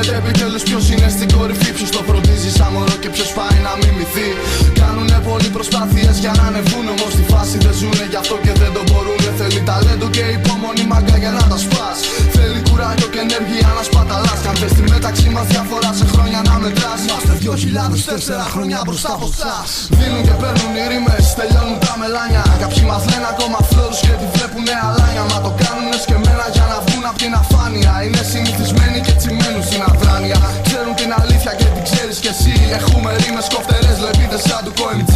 ξέρετε επιτέλους ποιος είναι στην κορυφή. Ποιος το φροντίζει σαν μωρό και ποιος πάει να μιμηθεί. Κάνουνε πολλοί προσπάθειες για να ανεβούν, όμως στη φάση δεν ζουνε, γι' αυτό και δεν το μπορούνε. Θέλει ταλέντο και υπομονή μάγκα για να τα σπάς. Θέλει κουράγιο και ενέργεια να σπαταλάς. Κι αν θες τη μεταξύ μας διαφορά σε χρόνια να μετράς. Είμαστε 2004 χρόνια μπροστά από εσάς. Δίνουν και παίρνουν οι ρήμες, τελειώνουν τα μελάνια. Κάποιοι μας λένε ακόμα φλόρους και τη βλέπουνε αλάνια. Μα το κάνουνε σκεμμένα για να βγουν απ' την αφάνεια. Είναι συνηθισμένοι και τσιμένουν στην αδράνεια. Ξέρουν την αλήθεια και την ξέρεις κι εσύ. Έχουμε ρήμες κοφτερές, λεπίδες σαν του OMG.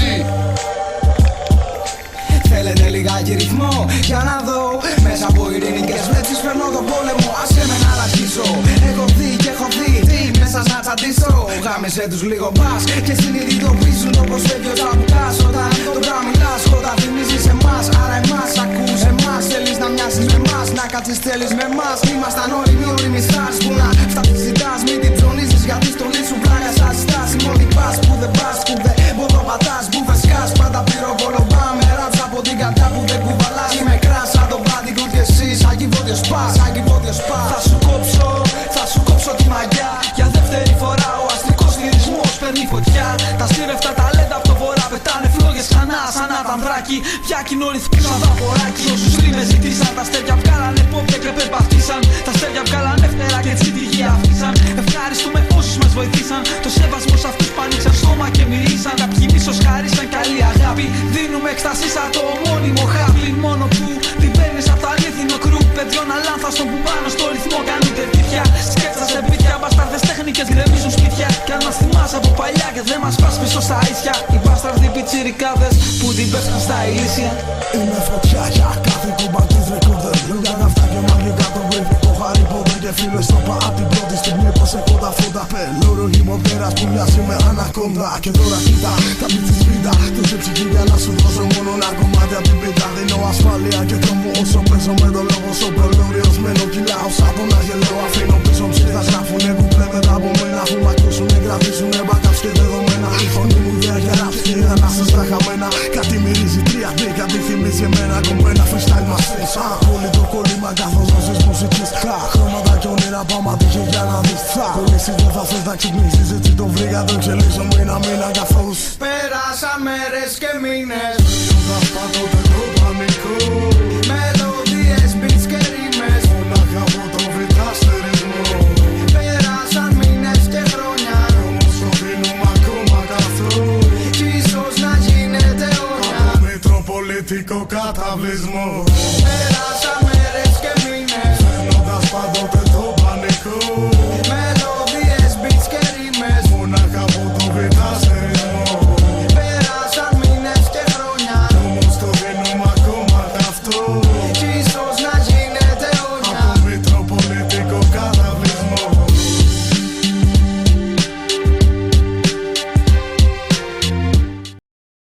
Θέλετε λιγάκι ρυθμό για να δω. Μέσα από ειρηνικές βλέψεις περνώ τον πόλεμο. Άσε με να αρχίσω. Έχω δει και έχω δει τι μέσα να τσαντήσω. Γάμισε τους λίγο μπας και συνειδητοποιήσουν όπως φεύγει ο ταμπουκάς. Όταν τον καμιλάς, όταν θυμίζεις εμάς. Άρα εμάς ακούς εμάς. Θέλεις να μοιάζεις με εμάς, να κάτσεις θέλεις με εμάς. Ήμασταν όριμοι, όριμοι stars που να φτάσεις ζητάς. Μην την ψωνίζεις γιατί στολή σου πλάγια σαν στάση. Μόνοι πας που δεν πας, που δεν ποδοπατάς. Που φεσκάς πάντα πυροβολο πάμε. Ράψα από την καρδιά που δεν κουβαλάς. Είμαι κράσα το μπάντι γκρουτ και εσύ σαν κυβότιο σπάς. Θα σου κόψω τη μαγιά. Για δεύτερη φορά ο αστρικός λυρισμός παίρνει φωτιά. Τα στήρευτα ταλέντα από το βορρά πετάνε φλόγες ξανά σαν ατανδράκι. Πιάκινο ρυθμό σαν βαποράκι. Όσους ρήμες ζητήσαν τα στέρια βγάλανε πόπια και περπατήσαν. Τα στέρια βγάλανε φτερά και τη τυχεία αφήσαν. Ευχαριστούμε όσους μας βοηθήσαν. Το σεβασμό σε αυτούς που ανοίξαν στόμα και μυρίσαν. Κάποιοι μίσος χαρίσαν καλή αγάπη. Δίνουμε έκσταση σαν το ομώνυμο χάπι. Μόνο που την παίρνεις απ' το αλήθινο κρου. Παιδιών αλάνθαστον που πάνω στο ρυθμό κάνουν τερτίφια. Σκέφτας σε μπίτια, μπαστάρδες τέχνικες γκρεμίζουν σπίτια. Κι αν μας θυμάσαι από παλιά και δεν μας πας πίσω στα ίσια. Οι μπάσταρδοι πιτσιρικάδες που την πέφτουν στα ηλίσια. Είμαι φωτιά για κάθε κομπατής ρεκόρδερ. Λόγια ναυτά και μαγικά το βρέφει. Το Harry Potter και φίλες στο πα απ' την πρώτη στιγμή πως έχω τα φώτα. Πελώρο γημοτέρας που μοιάζει με ανακόντα. Και τώρα κοίτα τα μπίτσις βίτα. Το ψυχή για να σου δώσω μόνο ένα κομμάτι απ' την πίτα. Δίνω ασφάλεια και τρόμο όσο παίζω με το λόγο. Στο προλόριο μένω κυλάω σαν τον αγελαίο. Αφήνω πίσω ψήφτα γράφουνε κουπλέ μετά από μένα. Αφού μ' ακούσουνε γραφίσουνε backups και δεδομένα. Η φωνή μου δεν έχει γράψει και είδα να σας τα χαμένα. Κάτι μυρίζει 3D, κάτι θυμίζει εμένα. Κομμένα freestyle μας θες. Πολύ το κόλλημα καθώς δώσεις μουσικής. Χρώματα κι όνειρα πάμε τύχε για να δεις. Κολλήσεις δεν θα θες να ξυπνήσεις. Έτσι το βρήκα τον ξελίσω μήνα καθώς πέρασα μέρες και μήνες. θα σπάτω το πανικό. Μελωδίες, beats και ρήμες. Μονάχα από το βιτάστερισμό. Πέρασαν μήνες και χρόνια. Όμως το δίνουμε ακόμα καθώς. Κι ίσως να γίνεται αιώνια. Από μετροπολιτικό καταβλισμό. Πέρασαν